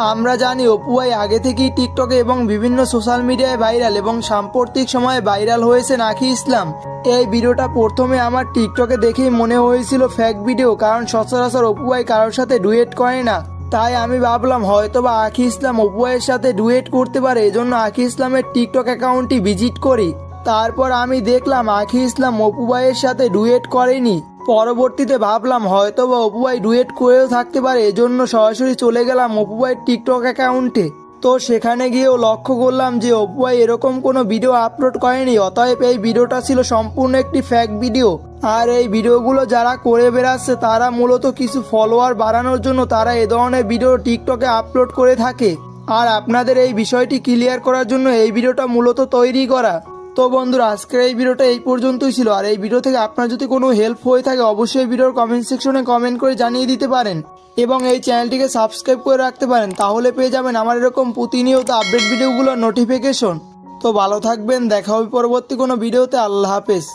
আমরা জানি অপু ভাই আগে থেকেই টিকটকে এবং বিভিন্ন সোশ্যাল মিডিয়ায় ভাইরাল এবং সাম্প্রতিক সময়ে ভাইরাল হয়েছেন আঁখি ইসলাম। এই ভিডিওটা প্রথমে আমার টিকটকে দেখেই মনে হয়েছিল ফেক ভিডিও, কারণ সচরাচর অপু ভাই কারোর সাথে ডুয়েট করে না। তাই আমি ভাবলাম হয়তোবা আঁখি ইসলাম অপু ভাইয়ের সাথে ডুয়েট করতে পারে, এজন্য আঁখি ইসলামের টিকটক অ্যাকাউন্টটি ভিজিট করি। তারপর আমি দেখলাম আঁখি ইসলাম অপু ভাইয়ের সাথে ডুয়েট করেনি। পরবর্তীতে ভাবলাম হয়তোবা অপু ভাই ডুয়েট করেও থাকতে পারে, এজন্য সরাসরি চলে গেলাম অপু ভাইয়ের টিকটক অ্যাকাউন্টে। তো সেখানে গিয়েও লক্ষ্য করলাম যে অপু ভাই এরকম কোনো ভিডিও আপলোড করেনি, অতএব এই ভিডিওটা ছিল সম্পূর্ণ একটি ফেক ভিডিও। আর এই ভিডিওগুলো যারা করে বেড়াচ্ছে তারা মূলত কিছু ফলোয়ার বাড়ানোর জন্য তারা এ ধরনের ভিডিও টিকটকে আপলোড করে থাকে। আর আপনাদের এই বিষয়টি ক্লিয়ার করার জন্য এই ভিডিওটা মূলত তৈরি করা। তো বন্ধুরা, আজকের এই ভিডিওটা এই পর্যন্তই ছিল। আর এই ভিডিও থেকে আপনার যদি কোনো হেল্প হয়ে থাকে অবশ্যই ভিডিওর কমেন্ট সেকশনে কমেন্ট করে জানিয়ে দিতে পারেন এবং এই চ্যানেলটিকে সাবস্ক্রাইব করে রাখতে পারেন, তাহলে পেয়ে যাবেন আমার এরকম প্রতিনিয়ত আপডেট ভিডিওগুলোর নোটিফিকেশন। তো ভালো থাকবেন, দেখা হবে পরবর্তী কোনো ভিডিওতে। আল্লাহ হাফেজ।